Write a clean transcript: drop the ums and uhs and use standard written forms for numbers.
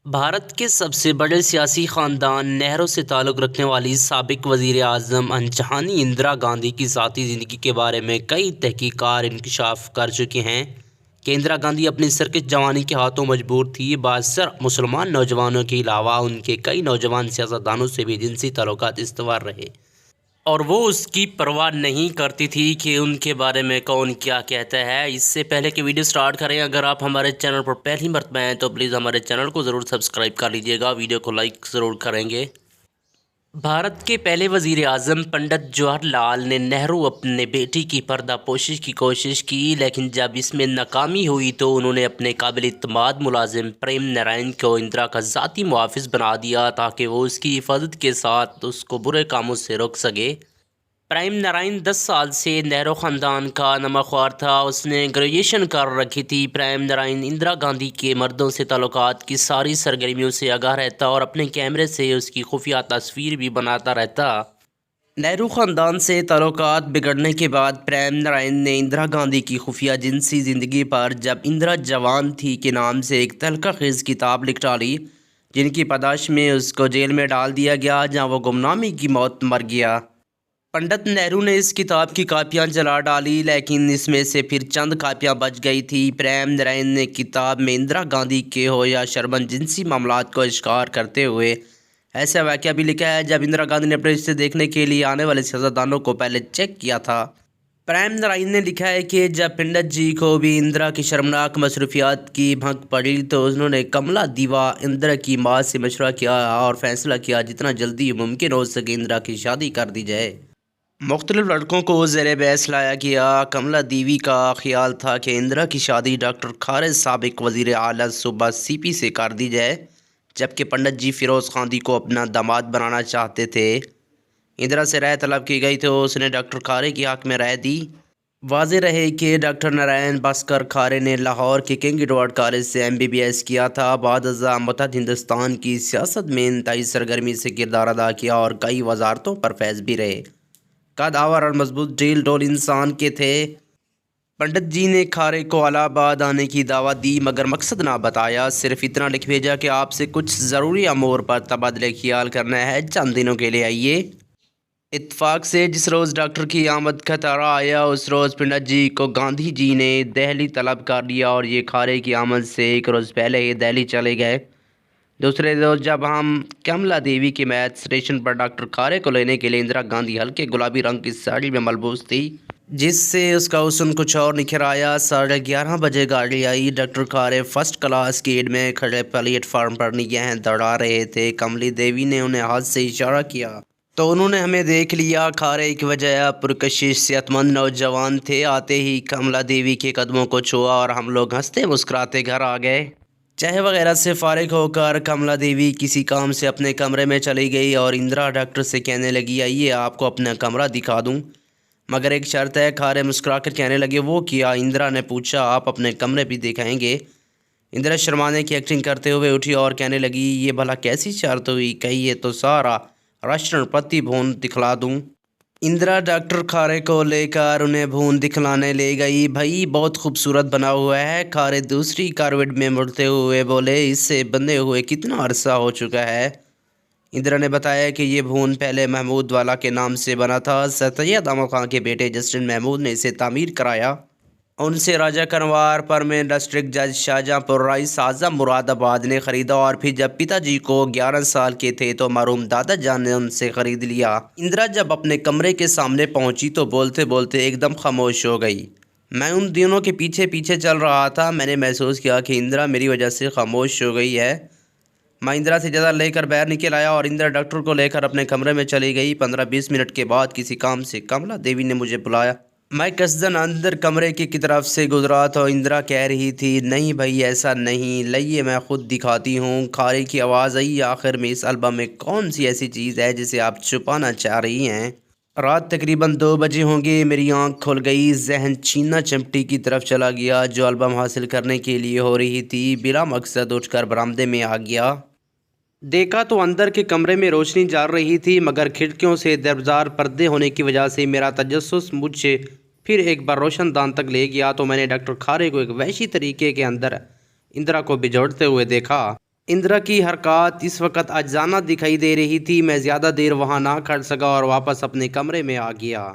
بھارت کے سب سے بڑے سیاسی خاندان نہرو سے تعلق رکھنے والی سابق وزیر اعظم انجہانی اندرا گاندھی کی ذاتی زندگی کے بارے میں کئی تحقیقات انکشاف کر چکے ہیں کہ اندرا گاندھی اپنی سرکش جوانی کے ہاتھوں مجبور تھی۔ بااثر مسلمان نوجوانوں کے علاوہ ان کے کئی نوجوان سیاستدانوں سے بھی جنسی تعلقات استوار رہے، اور وہ اس کی پرواہ نہیں کرتی تھی کہ ان کے بارے میں کون کیا کہتا ہے۔ اس سے پہلے کہ ویڈیو سٹارٹ کریں، اگر آپ ہمارے چینل پر پہلی مرتبہ ہیں تو پلیز ہمارے چینل کو ضرور سبسکرائب کر لیجئے گا، ویڈیو کو لائک ضرور کریں گے۔ بھارت کے پہلے وزیر اعظم پنڈت جواہر لال نے نہرو اپنے بیٹی کی پردہ پوشی کی کوشش کی، لیکن جب اس میں ناکامی ہوئی تو انہوں نے اپنے قابل اعتماد ملازم پریم نارائن کو اندرا کا ذاتی محافظ بنا دیا تاکہ وہ اس کی حفاظت کے ساتھ اس کو برے کاموں سے روک سکے۔ پریم نارائن 10 سال سے نہرو خاندان کا نمہ خوار تھا، اس نے گریجویشن کر رکھی تھی۔ پریم نارائن اندرا گاندھی کے مردوں سے تعلقات کی ساری سرگرمیوں سے آگاہ رہتا اور اپنے کیمرے سے اس کی خفیہ تصویر بھی بناتا رہتا۔ نہرو خاندان سے تعلقات بگڑنے کے بعد پریم نارائن نے اندرا گاندھی کی خفیہ جنسی زندگی پر جب اندرا جوان تھی کے نام سے ایک تلخ خیز کتاب لکھ ڈالی، جن کی پاداش میں اس کو جیل میں ڈال دیا گیا، جہاں وہ گمنامی کی موت مر گیا۔ پنڈت نہرو نے اس کتاب کی کاپیاں جلا ڈالی، لیکن اس میں سے پھر چند کاپیاں بچ گئی تھی۔ پریم نارائن نے کتاب میں اندرا گاندھی کے ہویا شرمن جنسی معاملات کو اشکار کرتے ہوئے ایسا واقعہ بھی لکھا ہے جب اندرا گاندھی نے اپنے رشتے دیکھنے کے لیے آنے والے سیاستدانوں کو پہلے چیک کیا تھا۔ پریم نارائن نے لکھا ہے کہ جب پنڈت جی کو بھی اندرا کی شرمناک مصروفیات کی بھنک پڑی تو انہوں نے کملا دیوا اندرا کی ماں سے مشورہ کیا اور فیصلہ کیا جتنا جلدی ممکن ہو سکے اندرا کی شادی کر دی جائے۔ مختلف لڑکوں کو زیر بحث لایا گیا۔ کملا دیوی کا خیال تھا کہ اندرا کی شادی ڈاکٹر کھارے سابق وزیر اعلیٰ صوبہ سی پی سے کر دی جائے، جبکہ پنڈت جی فیروز گاندھی کو اپنا داماد بنانا چاہتے تھے۔ اندرا سے رائے طلب کی گئی تو اس نے ڈاکٹر کھارے کے حق میں رائے دی۔ واضح رہے کہ ڈاکٹر نارائن بھاسکر کھارے نے لاہور کے کنگ ایڈورڈ کالج سے MBBS کیا تھا۔ بعد ازاں متحدہ ہندوستان کی سیاست میں انتہائی سرگرمی سے کردار ادا کیا اور کئی وزارتوں پر فائز بھی رہے۔ قد آور اور مضبوط ڈھیل ڈول انسان کے تھے۔ پنڈت جی نے کھارے کو الہ آباد آنے کی دعوت دی، مگر مقصد نہ بتایا، صرف اتنا لکھ بھیجا کہ آپ سے کچھ ضروری امور پر تبادلہ خیال کرنا ہے، چند دنوں کے لیے آئیے۔ اتفاق سے جس روز ڈاکٹر کی آمد کا تارا آیا اس روز پنڈت جی کو گاندھی جی نے دہلی طلب کر لیا اور یہ کھارے کی آمد سے ایک روز پہلے ہی دہلی چلے گئے۔ دوسرے روز جب ہم کملا دیوی کے میت اسٹیشن پر ڈاکٹر کھارے کو لینے کے لیے اندرا گاندھی ہلکے گلابی رنگ کی ساڑی میں ملبوس تھی، جس سے اس کا حسن کچھ اور نکھر آیا۔ 11:30 بجے گاڑی آئی۔ ڈاکٹر کھارے فرسٹ کلاس گیٹ میں کھڑے پلیٹ فارم پر نگاہیں دوڑا رہے تھے۔ کملی دیوی نے انہیں ہاتھ سے اشارہ کیا تو انہوں نے ہمیں دیکھ لیا۔ کھارے ایک وجہ پرکشش صحت مند نوجوان تھے۔ آتے ہی کملا دیوی کے قدموں کو چھوا اور ہم لوگ ہنستے مسکراتے گھر آ گئے۔ چائے وغیرہ سے فارغ ہو کر کملا دیوی کسی کام سے اپنے کمرے میں چلی گئی اور اندرا ڈاکٹر سے کہنے لگی، آئیے آپ کو اپنا کمرہ دکھا دوں، مگر ایک شرط ہے۔ کھارے مسکرا کر کہنے لگے، وہ کیا؟ اندرا نے پوچھا، آپ اپنے کمرے بھی دکھائیں گے؟ اندرا شرمانے کی ایکٹنگ کرتے ہوئے اٹھی اور کہنے لگی، یہ بھلا کیسی شرط ہوئی؟ کہیے تو سارا راشٹرپتی بھون دکھلا دوں۔ اندرا ڈاکٹر کھارے کو لے کر انہیں بھون دکھلانے لے گئی۔ بھائی بہت خوبصورت بنا ہوا ہے۔ کھارے دوسری کاربیٹ میں مڑتے ہوئے بولے، اس سے بندے ہوئے کتنا عرصہ ہو چکا ہے؟ اندرا نے بتایا کہ یہ بھون پہلے محمود والا کے نام سے بنا تھا۔ سید احمد خان کے بیٹے جسٹن محمود نے اسے تعمیر کرایا۔ ان سے راجہ کنوار پرمننٹ ڈسٹرکٹ جج شاہجہاں پور رئیس اعظم مراد آباد نے خریدا اور پھر جب پتا جی کو 11 سال کے تھے تو مرحوم دادا جان نے ان سے خرید لیا۔ اندرا جب اپنے کمرے کے سامنے پہنچی تو بولتے بولتے ایک دم خاموش ہو گئی۔ میں ان دونوں کے پیچھے پیچھے چل رہا تھا۔ میں نے محسوس کیا کہ اندرا میری وجہ سے خاموش ہو گئی ہے۔ میں اندرا سے اجازت لے کر باہر نکل آیا اور اندرا ڈاکٹر کو لے کر اپنے کمرے میں چلی گئی۔ 15-20 منٹ کے بعد کسی کام سے کملا دیوی نے مجھے بلایا۔ میں قصداً اندر کمرے کی طرف سے گزرا تو اندرا کہہ رہی تھی، نہیں بھائی ایسا نہیں، لائیے میں خود دکھاتی ہوں۔ کھارے کی آواز آئی، آخر میں اس البم میں کون سی ایسی چیز ہے جسے آپ چھپانا چاہ رہی ہیں؟ رات تقریباً 2 بجے ہوں گے۔ میری آنکھ کھل گئی، ذہن چینا چمٹی کی طرف چلا گیا جو البم حاصل کرنے کے لیے ہو رہی تھی۔ بلا مقصد اٹھ کر برآمدے میں آ گیا۔ دیکھا تو اندر کے کمرے میں روشنی جل رہی تھی، مگر کھڑکیوں سے دربدار پردے ہونے کی وجہ سے میرا تجسس مجھ سے پھر ایک بار روشن دان تک لے گیا تو میں نے ڈاکٹر کھارے کو ایک وحشی طریقے کے اندر اندرا کو بجھوڑتے ہوئے دیکھا۔ اندرا کی حرکات اس وقت عاجزانہ دکھائی دے رہی تھی۔ میں زیادہ دیر وہاں نہ کھڑ سکا اور واپس اپنے کمرے میں آ گیا۔